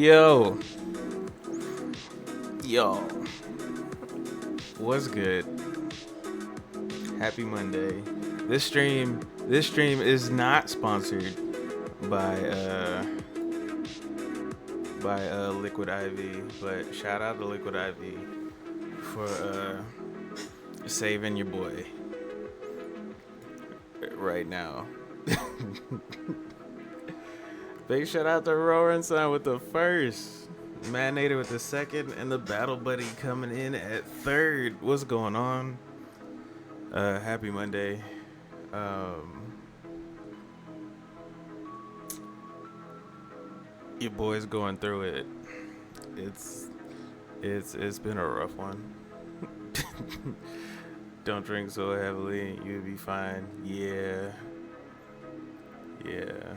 Yo, yo, what's good? Happy Monday. This stream is not sponsored by Liquid Ivy, but shout out to Liquid Ivy for saving your boy right now. Big shout out to Roaring Sun with the first, Manator with the second, and the Battle Buddy coming in at third. What's going on? Happy Monday. Your boy's going through it. It's it's been a rough one. Don't drink so heavily, you'll be fine. Yeah. Yeah.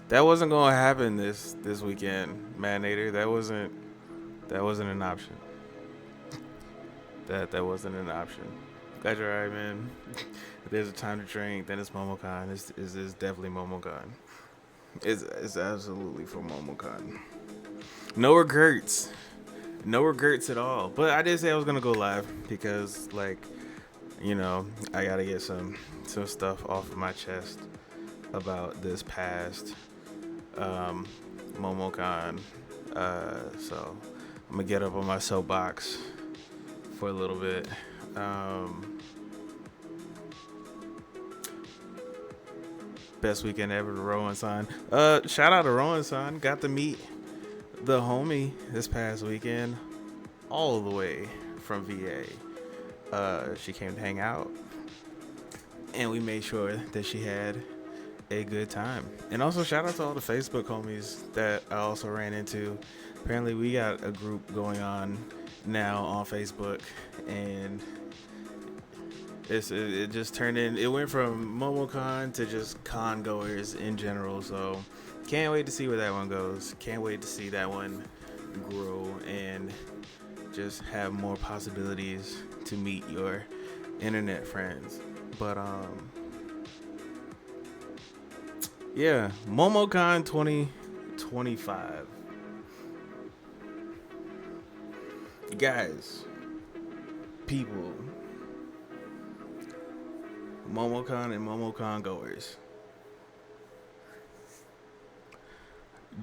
That wasn't gonna happen this weekend, Manator. That wasn't an option. That wasn't an option. Glad you're alright, man. If there's a time to drink, then it's Momocon. It's definitely Momocon. It's absolutely for Momocon. No regrets. No regrets at all. But I did say I was gonna go live because I gotta get some stuff off of my chest about this past Momocon. So I'm gonna get up on my soapbox for a little bit. Best weekend ever to Rowan Son. Shout out to Rowan Son. Got to meet the homie this past weekend, all the way from VA. She came to hang out, and we made sure that she had a good time. And also shout out to all the Facebook homies that I also ran into. Apparently we got a group going on now on Facebook, and it just turned in. It went from Momocon to just con goers in general. So can't wait to see where that one goes. Can't wait to see that one grow and just have more possibilities to meet your internet friends. But yeah, Momocon 2025. Guys, people, Momocon and Momocon goers,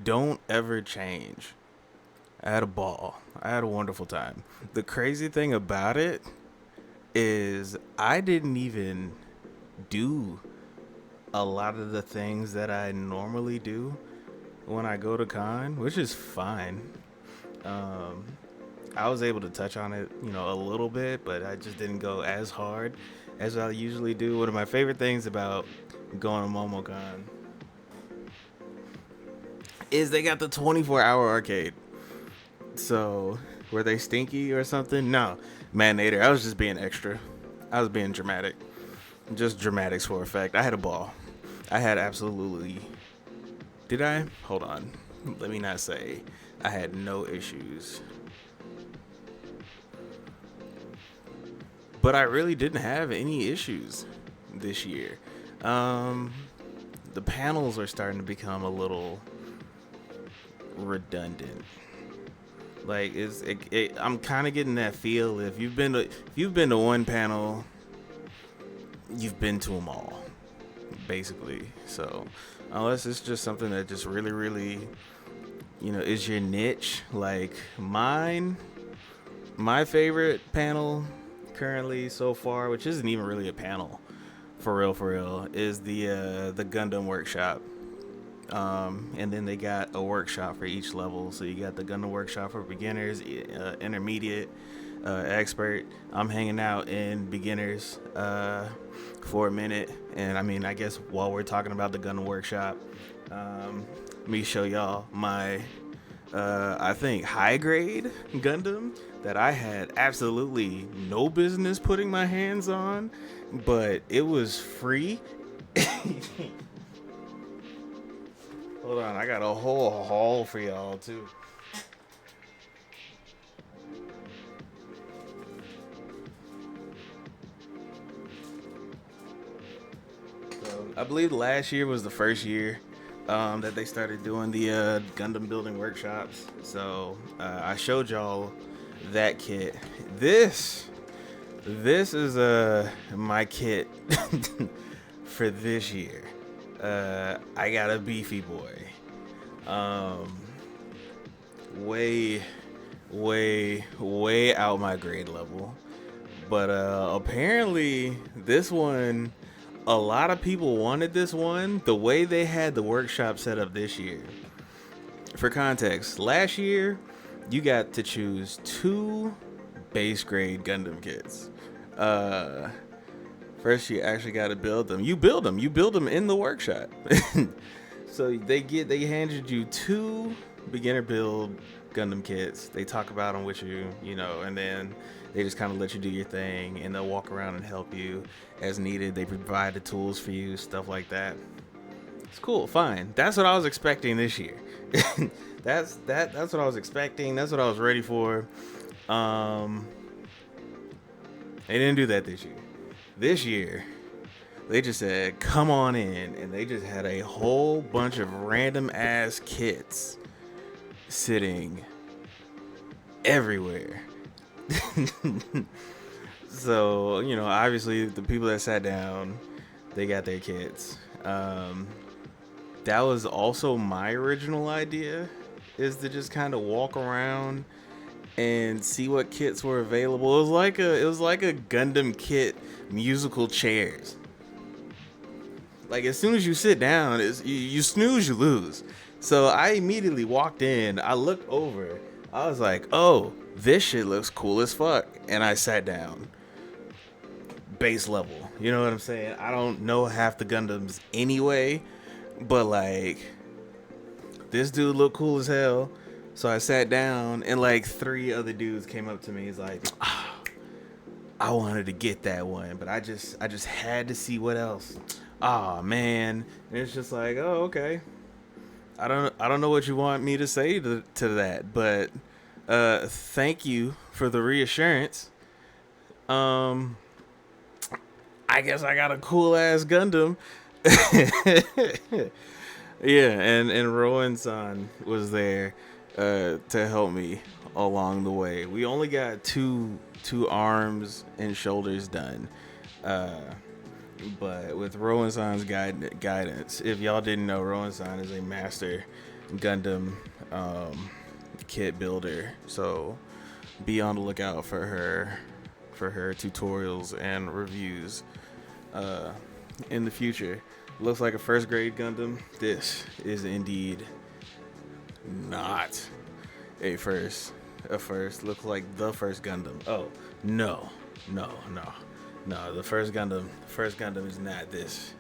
don't ever change. I had a ball. I had a wonderful time. The crazy thing about it is I didn't even do a lot of the things that I normally do when I go to con, which is fine. I was able to touch on it, a little bit, but I just didn't go as hard as I usually do. One of my favorite things about going to Momocon is they got the 24-hour arcade. So, were they stinky or something? No, Manator. I was just being extra. I was being dramatic. Just dramatics for effect. I had a ball. I had absolutely... Did I? Hold on. Let me not say I had no issues. But I really didn't have any issues this year. The panels are starting to become a little redundant. Like I'm kind of getting that feel. If you've been to one panel, you've been to them all, basically. So unless it's just something that just really, really, is your niche. Like my favorite panel currently so far, which isn't even really a panel, for real, is the Gundam workshop. And then they got a workshop for each level. So you got the Gundam workshop for beginners, intermediate, expert. I'm hanging out in beginners for a minute. And I guess while we're talking about the Gundam workshop, let me show y'all my I think high grade Gundam that I had absolutely no business putting my hands on, but it was free. Hold on, I got a whole haul for y'all too. So I believe last year was the first year that they started doing the Gundam building workshops. So I showed y'all that kit. This is my kit for this year. I got a beefy boy. Way, way out my grade level. But apparently, this one, a lot of people wanted this one. The way they had the workshop set up this year. For context, last year, you got to choose 2 base grade Gundam kits. First, you actually got to build them. You build them. You build them in the workshop. So they handed you 2 beginner build Gundam kits. They talk about them with you, and then they just kind of let you do your thing, and they'll walk around and help you as needed. They provide the tools for you, stuff like that. It's cool, fine. That's what I was expecting this year. That's what I was expecting. That's what I was ready for. They didn't do that this year. This year, they just said, come on in. And they just had a whole bunch of random ass kits sitting everywhere. So, obviously the people that sat down, they got their kits. That was also my original idea, is to just kind of walk around and see what kits were available. It was like a Gundam kit musical chairs. Like, as soon as you sit down, you snooze, you lose. So I immediately walked in, I looked over, I was like, oh, this shit looks cool as fuck. And I sat down. Base level. You know what I'm saying? I don't know half the Gundams anyway, but like, this dude looked cool as hell. So I sat down, and like 3 other dudes came up to me. He's like, I wanted to get that one, but I just had to see what else. Oh man. And it's just like, oh, okay. I don't know what you want me to say to that, but thank you for the reassurance. I guess I got a cool ass Gundam. Yeah, and Rowan-san was there to help me along the way. We only got two arms and shoulders done. But with Rowan-san's guidance, if y'all didn't know, Rowan-san is a master Gundam kit builder. So be on the lookout for her tutorials and reviews in the future. Looks like a first grade Gundam. This is indeed not a first. Looks like the first Gundam. Oh, no. The first Gundam is not this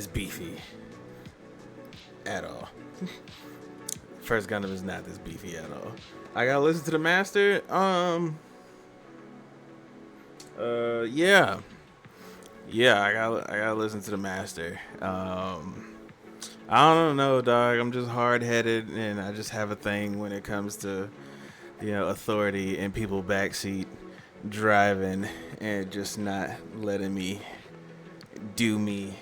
beefy at all. First Gundam is not this beefy at all. I gotta listen to the master. Yeah, I gotta listen to the master. I don't know, dog. I'm just hard-headed, and I just have a thing when it comes to, authority and people backseat driving and just not letting me do me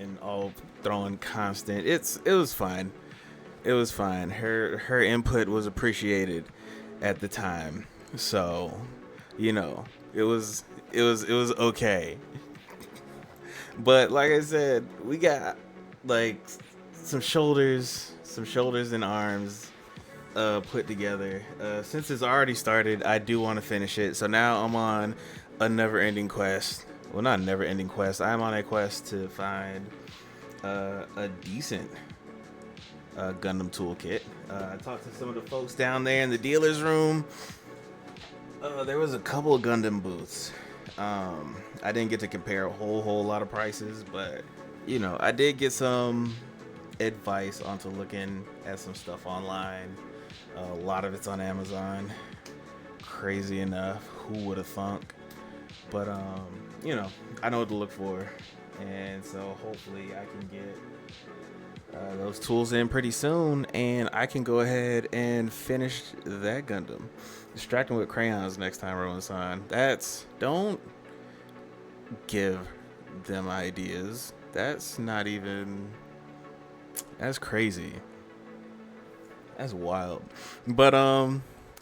and all throwing constant. It was fine. It was fine. Her input was appreciated at the time, so it was okay. But like I said, we got like some shoulders and arms put together. Since it's already started, I do want to finish it. So now I'm on a never-ending quest. Well, not a never-ending quest. I'm on a quest to find a decent Gundam toolkit. I talked to some of the folks down there in the dealer's room. There was a couple of Gundam booths. I didn't get to compare a whole lot of prices, but I did get some advice onto looking at some stuff online. A lot of it's on Amazon. Crazy enough, who would have thunk? But I know what to look for, and so hopefully I can get those tools in pretty soon, and I can go ahead and finish that Gundam. Distracting with crayons next time, Rowan-san. Don't give them ideas. That's not even That's crazy. That's wild. But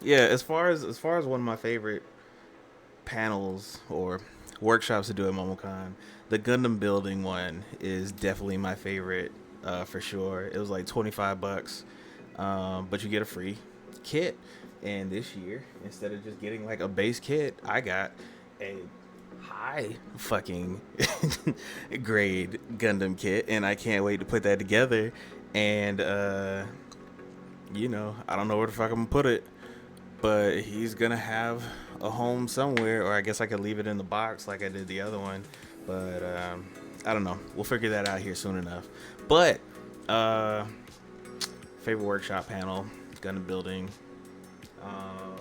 yeah, as far as one of my favorite panels or workshops to do at Momocon, the Gundam building one is definitely my favorite for sure. It was like $25, but you get a free kit. And this year, instead of just getting like a base kit, I got a high fucking grade Gundam kit, and I can't wait to put that together. And I don't know where the fuck I'm gonna put it, but he's gonna have a home somewhere, or I guess I could leave it in the box like I did the other one. But I don't know. We'll figure that out here soon enough. But uh, favorite workshop panel, Gundam building, um,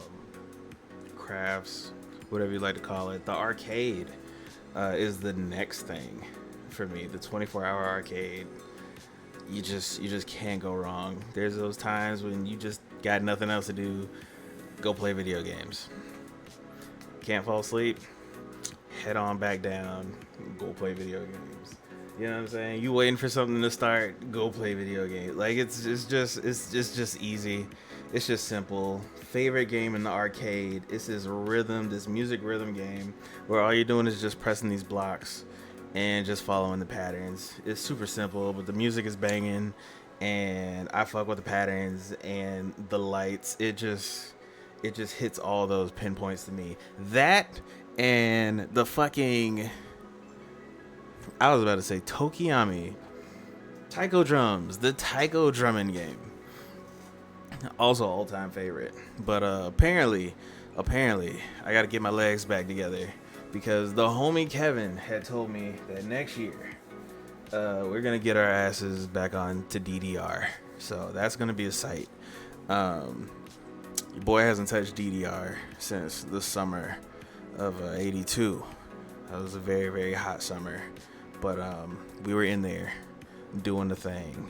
crafts, whatever you like to call it. The arcade is the next thing for me. The 24-hour arcade. You just can't go wrong. There's those times when you just got nothing else to do. Go play video games. Can't fall asleep. Head on back down. Go play video games. You know what I'm saying? You waiting for something to start? Go play video games. Like it's just easy. It's just simple. Favorite game in the arcade. It's this music rhythm game where all you're doing is just pressing these blocks and just following the patterns. It's super simple, but the music is banging, and I fuck with the patterns and the lights. It just hits all those pinpoints to me. That and the fucking, I was about to say Tokiyami Taiko drums, the Taiko drumming game. Also all-time favorite. But apparently I got to get my legs back together because the homie Kevin had told me that next year we're going to get our asses back on to DDR. So that's going to be a sight. Your boy hasn't touched DDR since the summer of 82. That was a very, very hot summer. But we were in there doing the thing.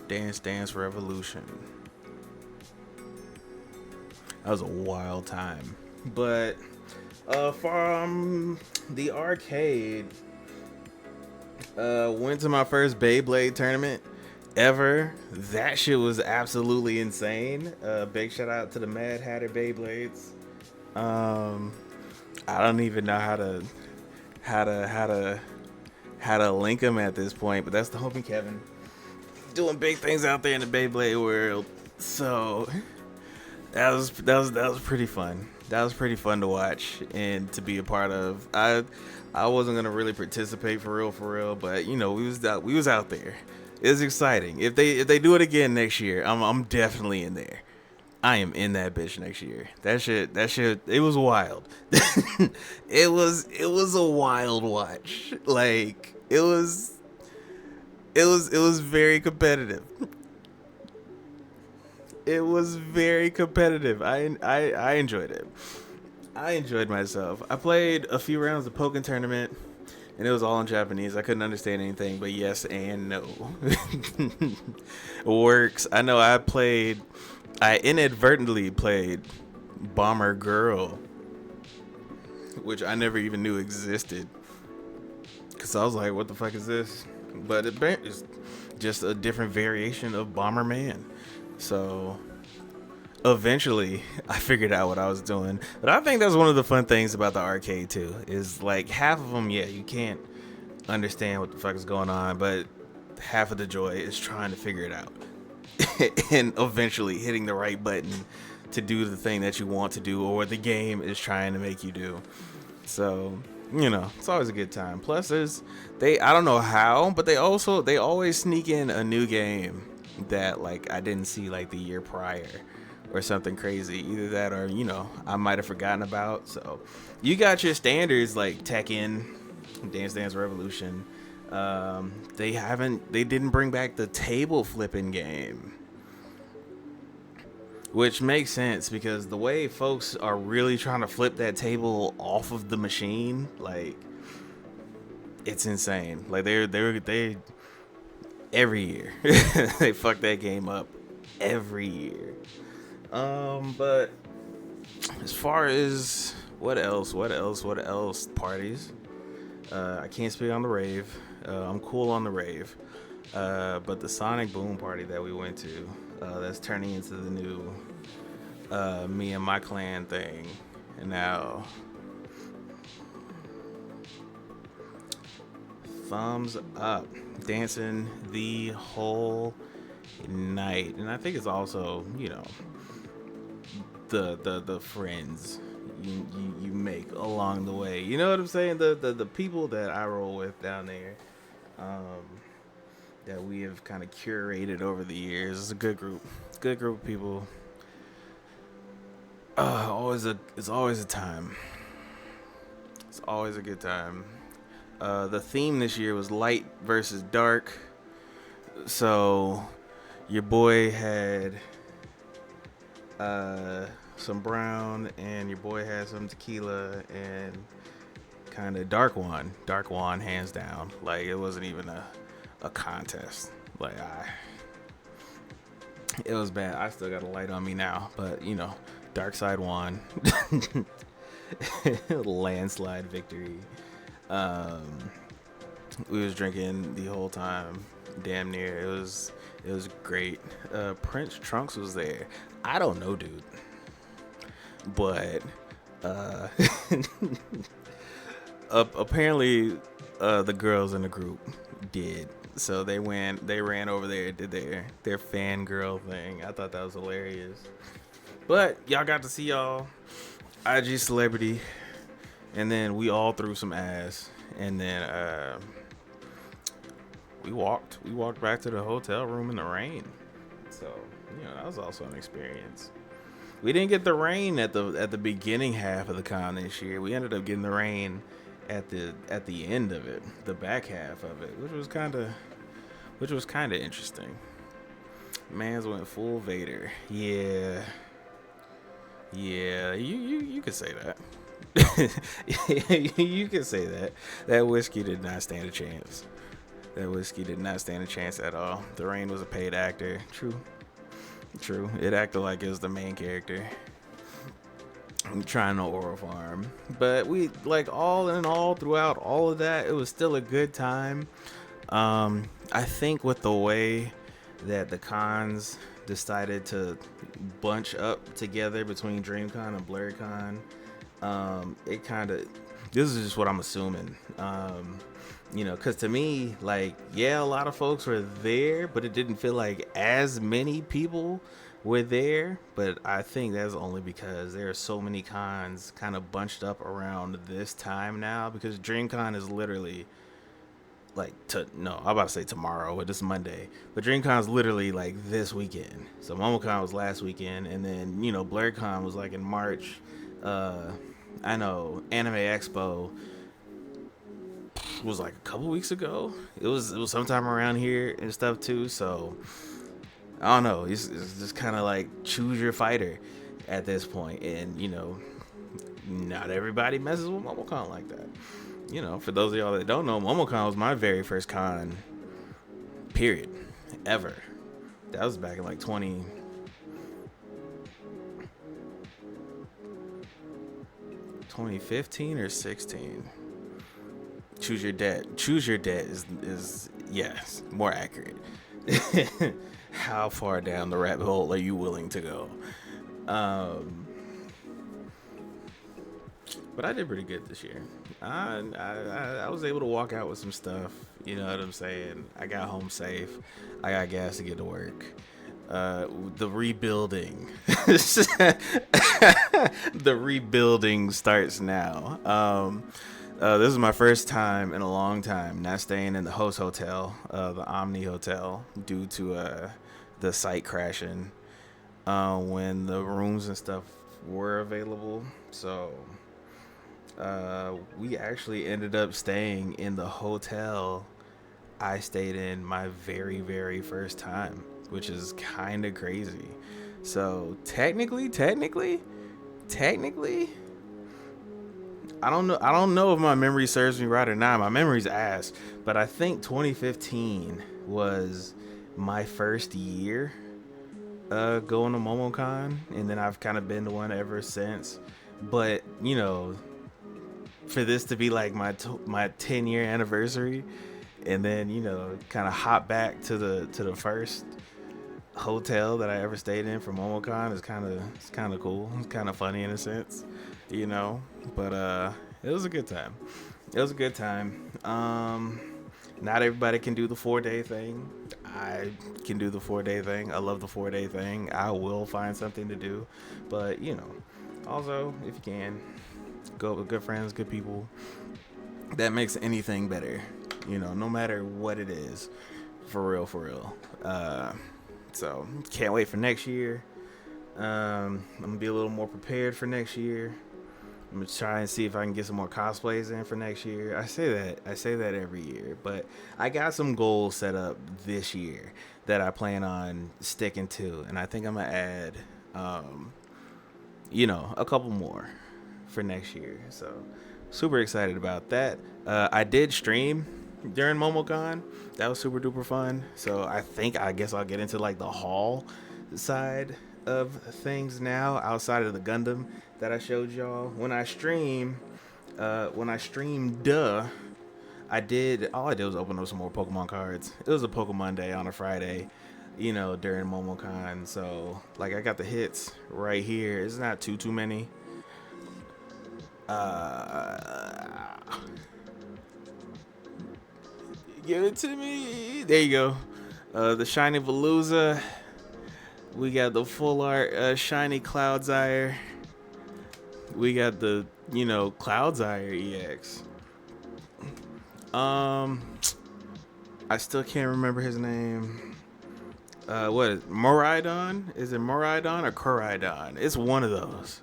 Dance Dance Revolution. That was a wild time. But from the arcade, went to my first Beyblade tournament ever. That shit was absolutely insane. Big shout out to the Mad Hatter Beyblades. I don't even know how to link them at this point, but that's the homie Kevin doing big things out there in the Beyblade world. So that was pretty fun. That was pretty fun to watch and to be a part of. I wasn't gonna really participate for real, but we was out there. It was exciting. If they do it again next year, I'm definitely in there. I am in that bitch next year. That shit, it was wild. it was a wild watch. Like, it was very competitive. It was very competitive. I enjoyed it. I enjoyed myself. I played a few rounds of Pokken tournament, and it was all in Japanese. I couldn't understand anything, but yes and no. Works. I know I inadvertently played Bomber Girl, which I never even knew existed. Because I was like, what the fuck is this? But it's just a different variation of Bomber Man. So eventually I figured out what I was doing. But I think that's one of the fun things about the arcade too, is like half of them, yeah, you can't understand what the fuck is going on, but half of the joy is trying to figure it out. And eventually hitting the right button to do the thing that you want to do, or what the game is trying to make you do. So, it's always a good time. Plus, I don't know how, but they always sneak in a new game that like I didn't see like the year prior or something crazy. Either that or I might have forgotten about. So you got your standards like Tekken, Dance Dance Revolution. They didn't bring back the table flipping game, which makes sense because the way folks are really trying to flip that table off of the machine, like, it's insane. Like they every year they fuck that game up every year. But as far as what else parties, I can't speak on the rave. I'm cool on the rave. But the Sonic Boom party that we went to, that's turning into the new me and my clan thing. And now, thumbs up. Dancing the whole night. And I think it's also, the friends you make along the way. You know what I'm saying? The people that I roll with down there, um, that we have kind of curated over the years. It's a good group of people. It's always a time. It's always a good time. The theme this year was light versus dark. So your boy had some brown, and your boy had some tequila, and kind of dark one, hands down. Like it wasn't even a contest. Like it was bad. I still got a light on me now, but dark side won. Landslide victory. We was drinking the whole time, damn near. It was great. Prince Trunks was there. I don't know, dude, but uh, apparently the girls in the group did. So they ran over there, did their fangirl thing. I thought that was hilarious. But y'all got to see y'all IG celebrity, and then we all threw some ass, and then we walked back to the hotel room in the rain. So that was also an experience. We didn't get the rain at the beginning half of the con this year. We ended up getting the rain at the end of it, the back half of it, which was kind of interesting. Mans went full Vader. Yeah, you could say that. You could say that. That whiskey did not stand a chance. That whiskey did not stand a chance at all. The Rain was a paid actor. True. It acted like it was the main character. I'm trying to oral farm. But we, like, all in all, throughout all of that, it was still a good time. I think with the way that the cons decided to bunch up together between DreamCon and BlurredCon, it kind of, this is just what I'm assuming. Because to me, like, yeah, a lot of folks were there, but it didn't feel like as many people were there. But I think that's only because there are so many cons kind of bunched up around this time now, because DreamCon is literally like, I'm about to say tomorrow, but this is Monday. But DreamCon is literally like this weekend. So Momocon was last weekend, and then, BlurredCon was like in March. I know Anime Expo was like a couple weeks ago. It was sometime around here and stuff too. So I don't know. It's just kind of like choose your fighter at this point, and not everybody messes with Momocon like that. For those of y'all that don't know, Momocon was my very first con, period, ever. That was back in like 2015 or 16. Choose your debt is yes, more accurate. How far down the rabbit hole are you willing to go? But I did pretty good this year. I was able to walk out with some stuff. You know what I'm saying? I got home safe. I got gas to get to work. The rebuilding. The rebuilding starts now. This is my first time in a long time not staying in the host hotel, the Omni Hotel, due to the site crashing when the rooms and stuff were available. So we actually ended up staying in the hotel I stayed in my very, very first time, which is kind of crazy. So technically, I don't know if my memory serves me right or not. My memory's ass, but I think 2015 was my first year going to Momocon, and then I've kind of been to one ever since. But for this to be like my 10-year anniversary, and then kind of hop back to the first hotel that I ever stayed in for Momocon is kind of cool. It's kind of funny in a sense, you know. But it was a good time. It was a good time. Not everybody can do the 4-day thing. I can do the 4-day thing. I love the 4-day thing. I will find something to do, but also if you can, go with good friends, good people. That makes anything better. No matter what it is, for real, for real. So can't wait for next year. I'm gonna be a little more prepared for next year. I'm gonna try and see if I can get some more cosplays in for next year. I say that every year, but I got some goals set up this year that I plan on sticking to, and I think I'm gonna add, a couple more for next year. So super excited about that. I did stream during Momocon. That was super duper fun. So I guess I'll get into like the haul side of things now, outside of the Gundam that I showed y'all. When I streamed, all I did was open up some more Pokemon cards. It was a Pokemon day on a Friday, during Momocon. So like I got the hits right here. It's not too many. Give it to me. There you go. The Shiny Veluza. We got the full art Shiny Cloudsire. We got the, Cloudsire EX. I still can't remember his name. What is it? Moridon? Is it Moridon or Coridon? It's one of those.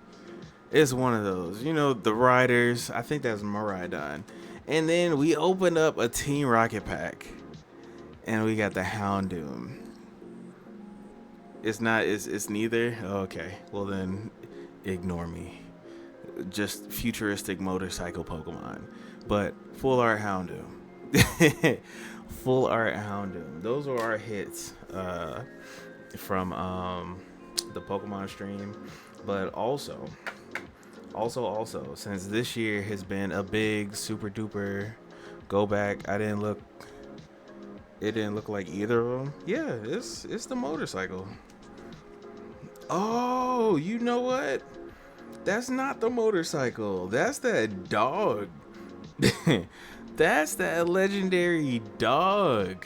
It's one of those. The riders. I think that's Moridon. And then we opened up a Team Rocket pack, and we got the Houndoom. It's not. It's neither. Okay. Well then, ignore me. Just futuristic motorcycle Pokemon, but full art Houndoom. Full art Houndoom. Those are our hits from the Pokemon stream, but also, since this year has been a big super duper go back, it didn't look like either of them. Yeah, it's the motorcycle. Oh, you know what? That's not the motorcycle. That's that dog. That's that legendary dog.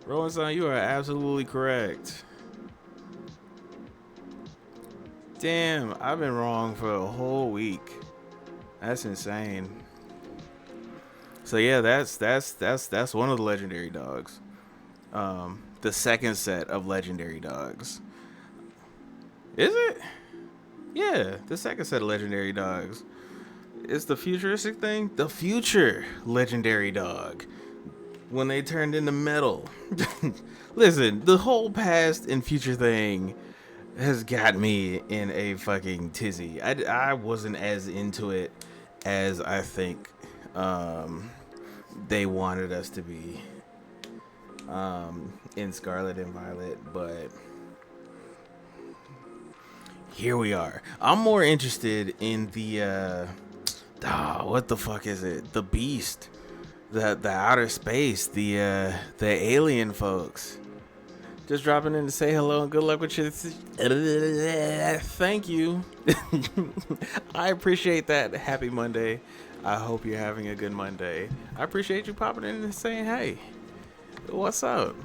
Rowan-san, you are absolutely correct. Damn, I've been wrong for a whole week. That's insane. So yeah, that's one of the legendary dogs. The second set of legendary dogs. Is it? Yeah, the second set of legendary dogs. It's the futuristic thing. The future legendary dog. When they turned into metal. Listen, the whole past and future thing has got me in a fucking tizzy. I wasn't as into it as I think they wanted us to be in Scarlet and Violet, but here we are. I'm more interested in the what the fuck is it? The Beast, the outer space, the alien folks. Just dropping in to say hello and good luck with your. Thank you. I appreciate that. Happy Monday. I hope you're having a good Monday. I appreciate you popping in and saying hey. What's up?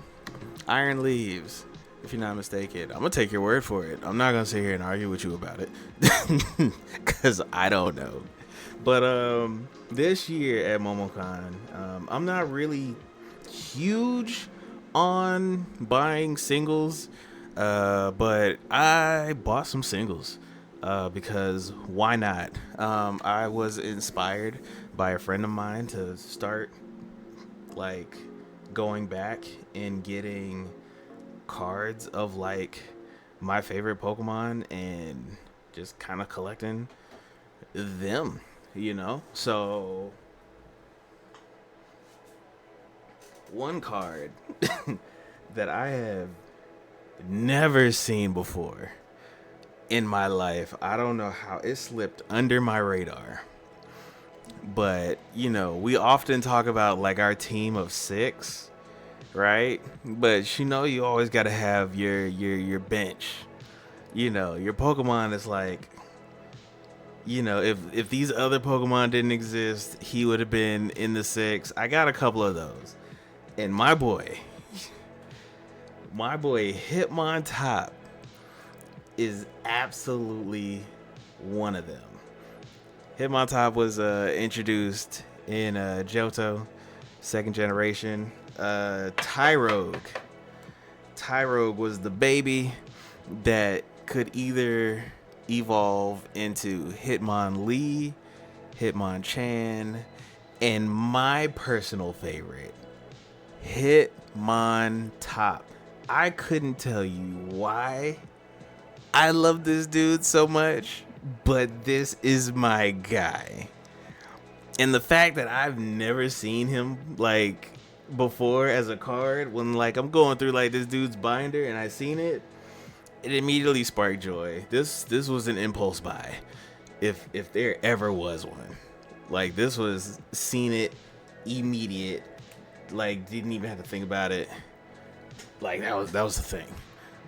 Iron Leaves, if you're not mistaken. I'm gonna take your word for it. I'm not gonna sit here and argue with you about it, cause I don't know. But this year at Momocon, I'm not really huge on buying singles, but I bought some singles because why not? I was inspired by a friend of mine to start like going back and getting cards of like my favorite Pokemon and just kind of collecting them, so one card that I have never seen before in my life. I don't know how it slipped under my radar. But, we often talk about like our team of 6, right? But you always got to have your bench. Your Pokemon is like, if these other Pokemon didn't exist, he would have been in the 6. I got a couple of those. And my boy Hitmontop is absolutely one of them. Hitmontop was introduced in Johto, 2nd generation. Tyrogue was the baby that could either evolve into Hitmonlee, Hitmonchan, and my personal favorite, Hitmontop. I couldn't tell you why I love this dude so much, but this is my guy. And the fact that I've never seen him like before as a card, when like I'm going through like this dude's binder and I seen it immediately sparked joy. This was an impulse buy, if there ever was one. Like, this was seen it immediate, like didn't even have to think about it. Like, that was the thing.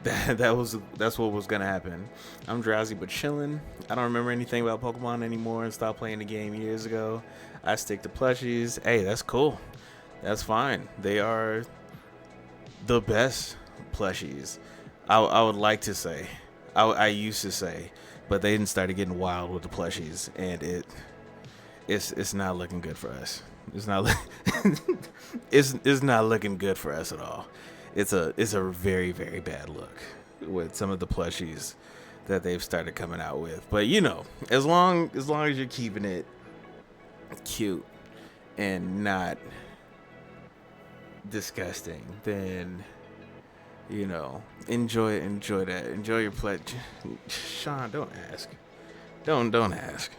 That's what was gonna happen. I'm drowsy but chilling. I don't remember anything about Pokemon anymore and stopped playing the game years ago. I stick to plushies. Hey, that's cool. That's fine. They are the best plushies. I would like to say. I used to say, but they didn't start getting wild with the plushies, and it's not looking good for us. It's not it's not looking good for us at all. It's a very, very bad look with some of the plushies that they've started coming out with. But as long as you're keeping it cute and not disgusting, then enjoy that. Enjoy your pledge. Sean, don't ask. Don't ask.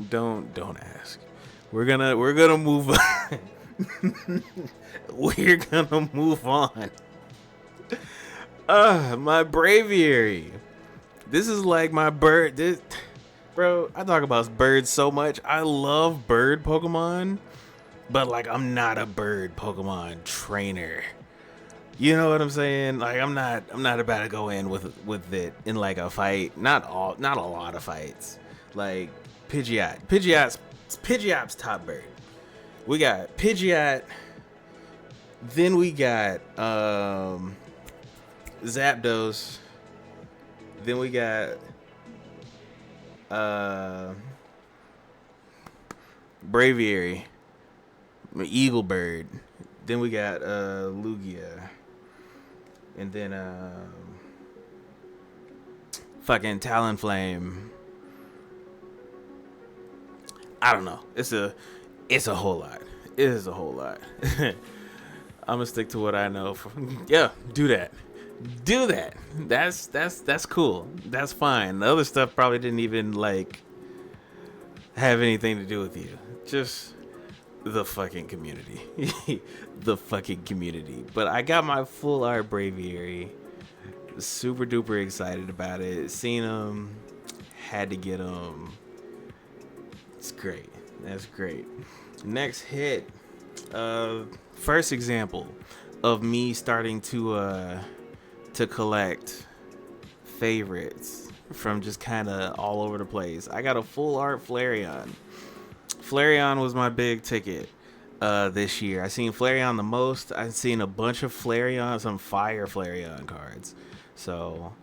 Don't ask. We're gonna move on. We're gonna move on. My Braviary. This is like my bird. Bro, I talk about birds so much. I love bird Pokemon, but like I'm not a bird Pokemon trainer. You know what I'm saying? Like I'm not about to go in with it in like a fight. Not a lot of fights. Like Pidgeot's top bird. We got Pidgeot. Then we got Zapdos. Then we got Braviary, Eagle Bird. Then we got Lugia. And then fucking Talonflame. I don't know. It's a whole lot. It is a whole lot. I'm gonna stick to what I know. Yeah, do that. That's cool. That's fine. The other stuff probably didn't even like have anything to do with you. Just the fucking community. The fucking community. But I got my full art Braviary. Super duper excited about it. Seen him. Had to get him. It's great. That's great. Next hit. First example of me starting to collect favorites from just kind of all over the place. I got a full art Flareon. Flareon was my big ticket this year. I seen Flareon the most. I've seen a bunch of Flareon, some fire Flareon cards. So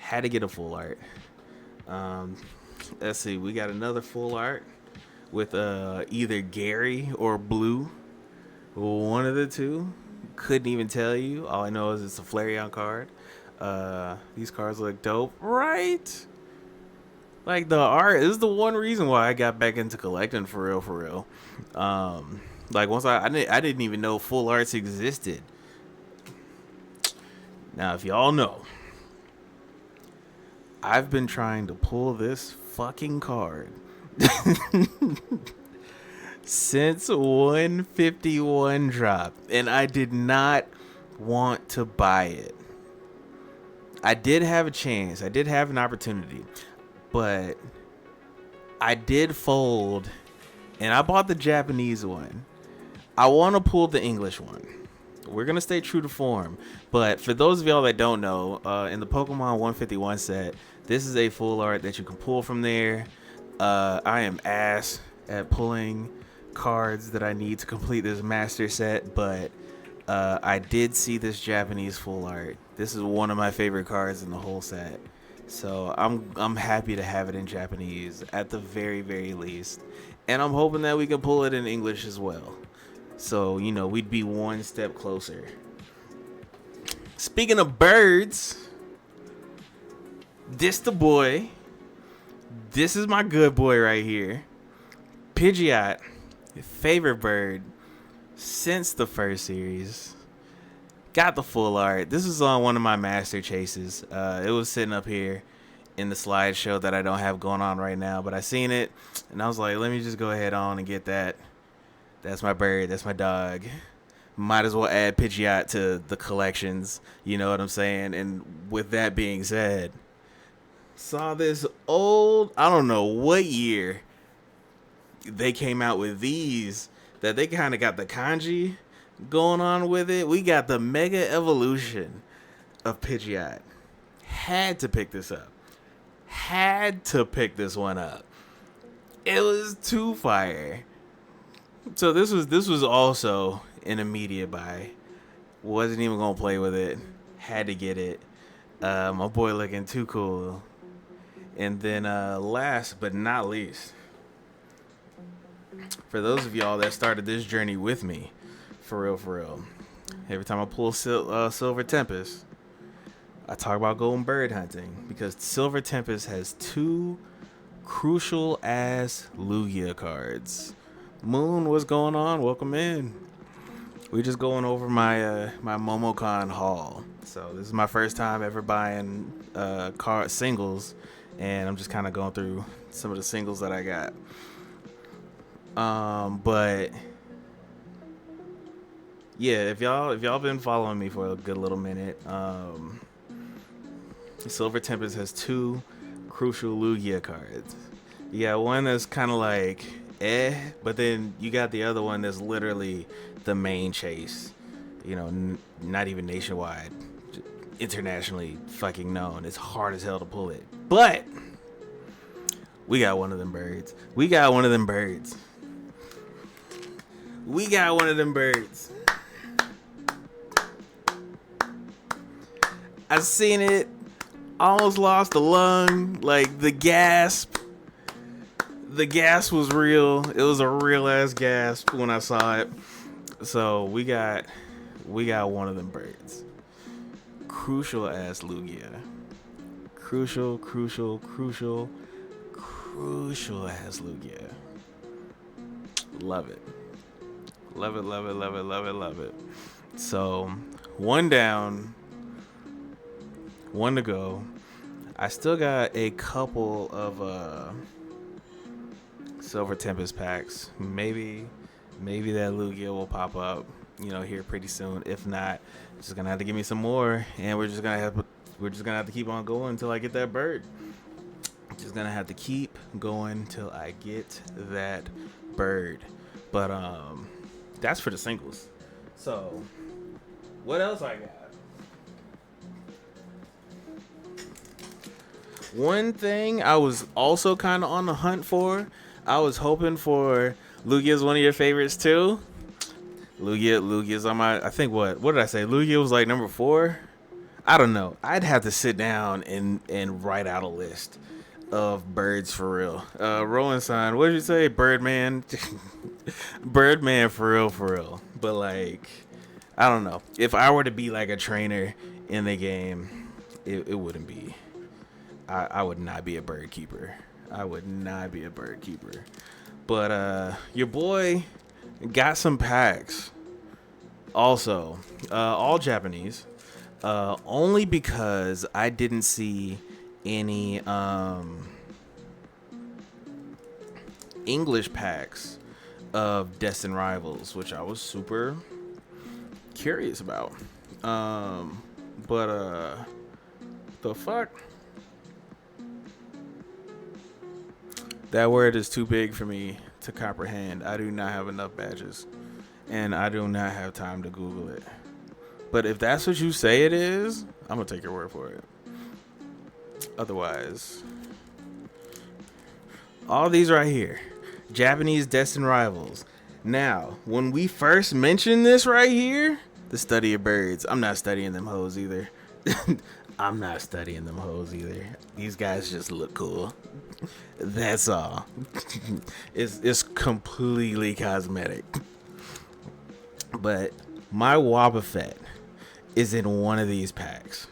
had to get a full art. Let's see, we got another full art with either Gary or Blue. One of the two. Couldn't even tell you. All I know is it's a Flareon card. These cards look dope, right? Like the art is the one reason why I got back into collecting for real. Like once I didn't even know full arts existed. Now, if y'all know, I've been trying to pull this fucking card since 151 drop, and I did not want to buy it. I did have a chance. I did have an opportunity, but I did fold, and I bought the Japanese one. I want to pull the English one. We're gonna stay true to form, but for those of y'all that don't know, in the Pokemon 151 set, this is a full art that you can pull from there. I am ass at pulling cards that I need to complete this master set, but I did see this Japanese full art. This is one of my favorite cards in the whole set, so I'm happy to have it in Japanese at the very, very least, and I'm hoping that we can pull it in English as well. So, we'd be one step closer. Speaking of birds, this the boy. This is my good boy right here. Pidgeot, favorite bird since the first series. Got the full art. This was on one of my master chases. It was sitting up here in the slideshow that I don't have going on right now, but I seen it, and I was like, let me just go ahead on and get that. That's my bird. That's my dog. Might as well add Pidgeot to the collections. You know what I'm saying? And with that being said, saw this old, I don't know what year they came out with these, that they kind of got the kanji going on with it. We got the Mega Evolution of Pidgeot. Had to pick this up. Had to pick this one up. It was too fire. So this was also an immediate buy. Wasn't even gonna play with it. Had to get it. My boy looking too cool. And then last but not least, for those of y'all that started this journey with me, for real, every time I pull Silver Tempest, I talk about going bird hunting, because Silver Tempest has two crucial ass Lugia cards. Moon, what's going on? Welcome in. We just going over my my Momocon haul. So this is my first time ever buying card singles, and I'm just kind of going through some of the singles that I got. But yeah, if y'all been following me for a good little minute, Silver Tempest has two crucial Lugia cards. You got one that's kind of like but then you got the other one that's literally the main chase. Not even nationwide, internationally fucking known. It's hard as hell to pull it, but we got one of them birds. We got one of them birds. I seen it, almost lost a lung. Like, the gasp was real. It was a real ass gasp when I saw it. So we got one of them birds. Crucial ass Lugia. Crucial ass Lugia. Love it. Love it. So, one down, one to go. I still got a couple of Silver Tempest packs. Maybe that Lugia will pop up, here pretty soon. If not, just gonna have to give me some more, and we're just gonna have to keep on going until I get that bird. Just gonna have to keep going till I get that bird. But that's for the singles. So what else I got? One thing I was also kind of on the hunt for, I was hoping for Lugia's one of your favorites too. Lugia's on my, I think, what did I say? Lugia was like number 4. I don't know. I'd have to sit down and write out a list of birds for real. Rolling sign, what did you say? Birdman. Birdman for real. But like, I don't know. If I were to be like a trainer in the game, it wouldn't be. I would not be a bird keeper. But your boy got some packs. Also, all Japanese. Only because I didn't see any English packs of Destined Rivals, which I was super curious about. But The fuck? That word is too big for me to comprehend. I do not have enough badges. And I do not have time to Google it. But if that's what you say it is, I'm going to take your word for it. Otherwise, all these right here. Japanese destined rivals. Now, when we first mentioned this right here, the study of birds, I'm not studying them hoes either. I'm not studying them hoes either. These guys just look cool. That's all. It's completely cosmetic. But my Wobbuffet is in one of these packs.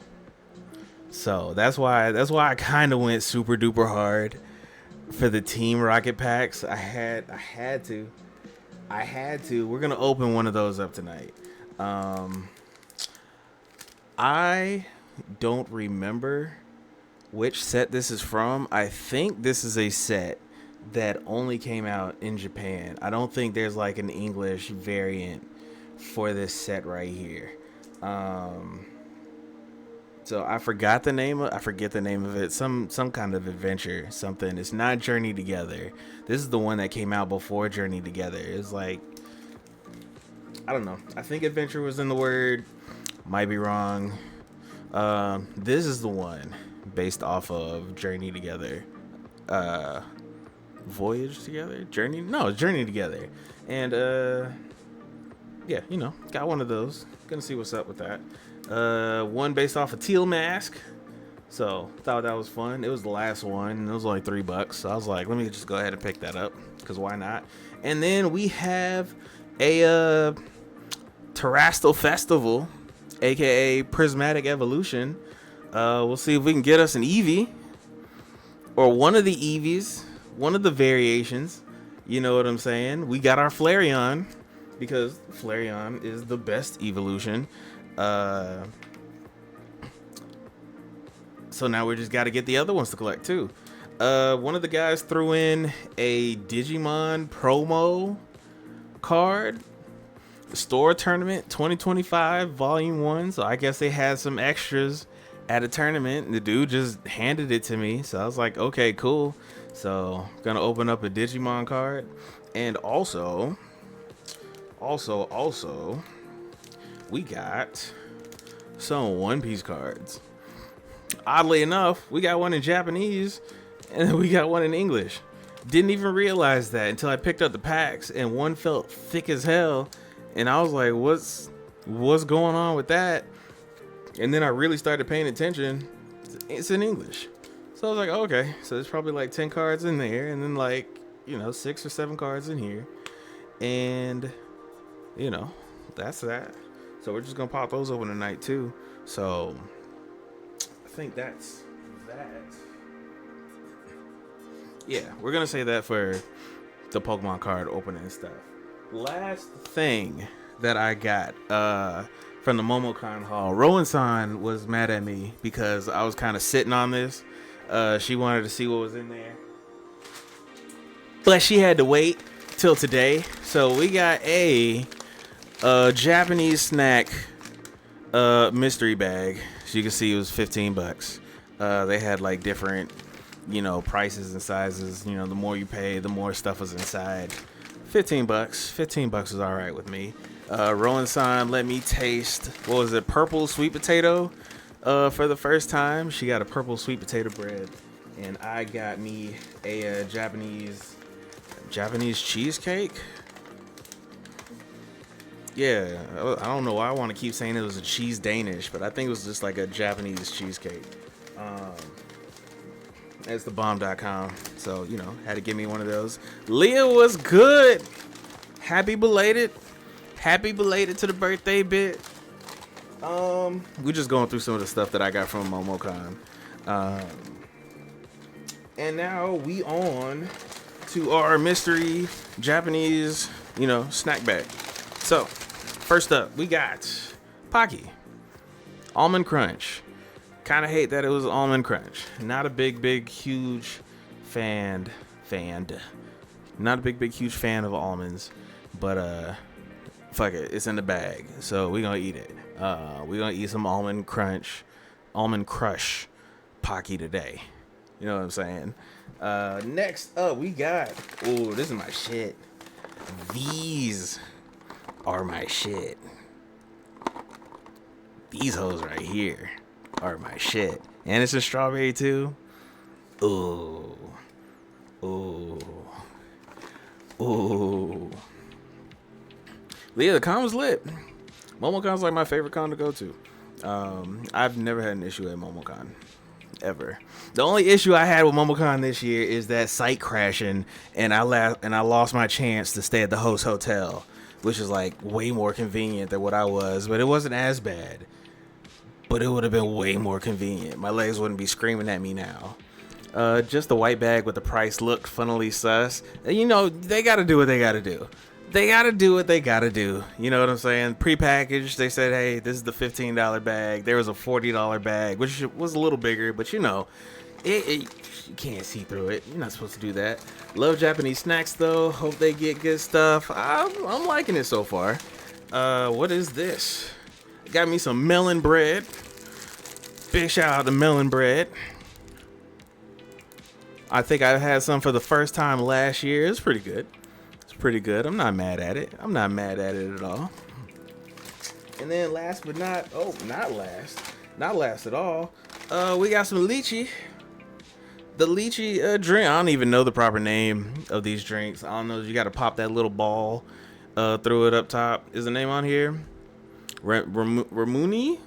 So that's why I kind of went super duper hard for the Team Rocket packs. I had to. We're gonna open one of those up tonight. I don't remember which set this is from. I think this is a set that only came out in Japan. I don't think there's like an English variant for this set right here. So I forget the name of it. Some kind of adventure, something. It's not Journey Together. This is the one that came out before Journey Together. It's like, I don't know. I think adventure was in the word. Might be wrong. This is the one based off of Journey Together. Voyage Together? Journey Together. And yeah, got one of those. Gonna see what's up with that. One based off of Teal Mask. So thought that was fun. It was the last one, and it was only $3. So I was like, let me just go ahead and pick that up, because why not? And then we have a Terrestrial Festival, aka Prismatic Evolution. We'll see if we can get us an Eevee, or one of the Eevees, one of the variations. You know what I'm saying? We got our Flareon, because Flareon is the best evolution. So now we just got to get the other ones to collect too. One of the guys threw in a Digimon promo card, store tournament 2025 volume 1. So I guess they had some extras at a tournament, and the dude just handed it to me. So I was like, okay, cool. So gonna open up a Digimon card, and also we got some One Piece cards. Oddly enough, we got one in Japanese and we got one in English. Didn't even realize that until I picked up the packs, and one felt thick as hell, and I was like, what's going on with that? And then I really started paying attention. It's in English. So I was like, okay, so there's probably like 10 cards in there, and then like, 6 or 7 cards in here. And that's that. So we're just gonna pop those open tonight too. So I think that's that. Yeah, we're gonna say that for the Pokemon card opening and stuff. Last thing that I got from the Momocon haul, Rowan-san was mad at me because I was kind of sitting on this. She wanted to see what was in there, but she had to wait till today. So we got a Japanese snack mystery bag. So you can see it was $15. They had like different prices and sizes. The more you pay, the more stuff was inside. $15 is all right with me. Rowan-san let me taste, what was it, purple sweet potato for the first time. She got a purple sweet potato bread, and I got me a Japanese cheesecake. Yeah, I don't know why I want to keep saying it was a cheese Danish, but I think it was just like a Japanese cheesecake. It's the bomb.com. So, had to give me one of those. Leah was good. Happy belated to the birthday bit. We're just going through some of the stuff that I got from Momocon. And now we on to our mystery Japanese, snack bag. So, first up, we got Pocky Almond Crunch. Kind of hate that it was Almond Crunch. Not a big, huge fan. Not a big, huge fan of almonds, but fuck it, it's in the bag, so we're gonna eat it. We're gonna eat some Almond Crush. Pocky today. You know what I'm saying? Next up, we got. Oh, this is my shit. These are my shit. These hoes right here are my shit. And it's a strawberry too. Ooh. Ooh. Ooh. Yeah, the con was lit. Momocon's like my favorite con to go to. I've never had an issue at Momocon. Ever. The only issue I had with Momocon this year is that site crashing, and I lost my chance to stay at the host hotel, which is like way more convenient than what I was, but it wasn't as bad. But it would have been way more convenient. My legs wouldn't be screaming at me now. Just the white bag with the price looked funnily sus. You know, they gotta do what they gotta do. They gotta do what they gotta do. You know what I'm saying? Prepackaged, they said, hey, this is the $15 bag. There was a $40 bag, which was a little bigger, but you know, you can't see through it. You're not supposed to do that. Love Japanese snacks though. Hope they get good stuff. I'm liking it so far. What is this? Got me some melon bread. Big shout out to melon bread. I think I had some for the first time last year. It's pretty good. Pretty good. I'm not mad at it. I'm not mad at it at all. And then last but not last at all, we got some lychee. The lychee drink. I don't even know the proper name of these drinks. I don't know. You got to pop that little ball through it up top. Is the name on here? Ramuni.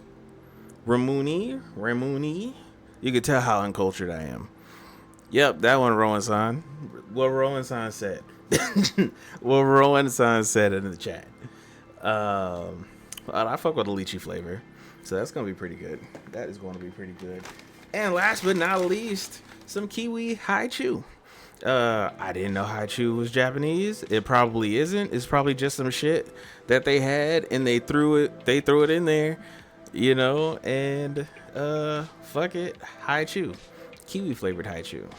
You can tell how uncultured I am. Yep, that one Rowan-san. What Rowan-san said. What Rowan-san said in the chat. I fuck with the lychee flavor, so that's gonna be pretty good. That is going to be pretty good. And last but not least, some kiwi haichu. I didn't know haichu was Japanese. It probably isn't. It's probably just some shit that they had and they threw it in there, you know. And fuck it, haichu, kiwi flavored haichu.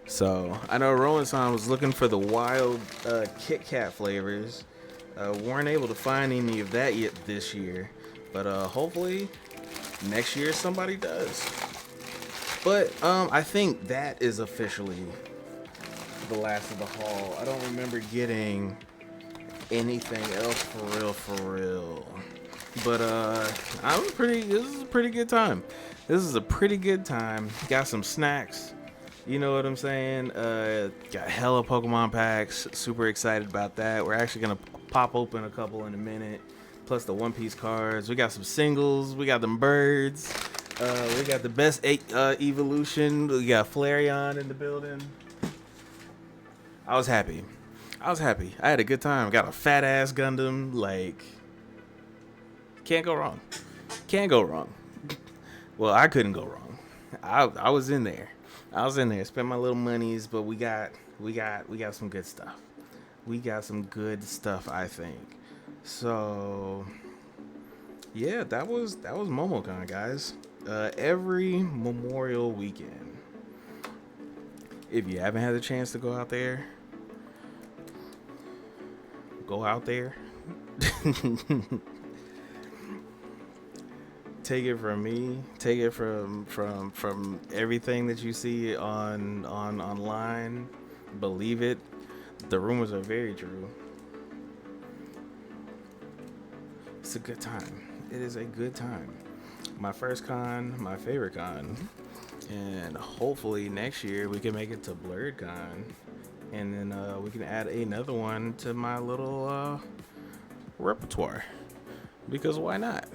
So I know Rowan-san was looking for the wild Kit Kat flavors. Weren't able to find any of that yet this year, but hopefully next year somebody does. But I think that is officially the last of the haul. I don't remember getting anything else for real. But this is a pretty good time. Got some snacks. You know what I'm saying? Got hella Pokemon packs. Super excited about that. We're actually going to pop open a couple in a minute. Plus the One Piece cards. We got some singles. We got them birds. We got the best evolution. We got Flareon in the building. I was happy. I had a good time. Got a fat ass Gundam. Like, can't go wrong. Well, I couldn't go wrong. I was in there. Spent my little monies, but we got some good stuff. I think. So yeah, that was Momocon, guys. Every Memorial weekend. If you haven't had the chance to go out there, go out there. Take it from me. Take it from everything that you see on online. Believe it. The rumors are very true. It's a good time. It is a good time. My first con, my favorite con, and hopefully next year we can make it to Blurred Con, and then we can add another one to my little repertoire. Because why not?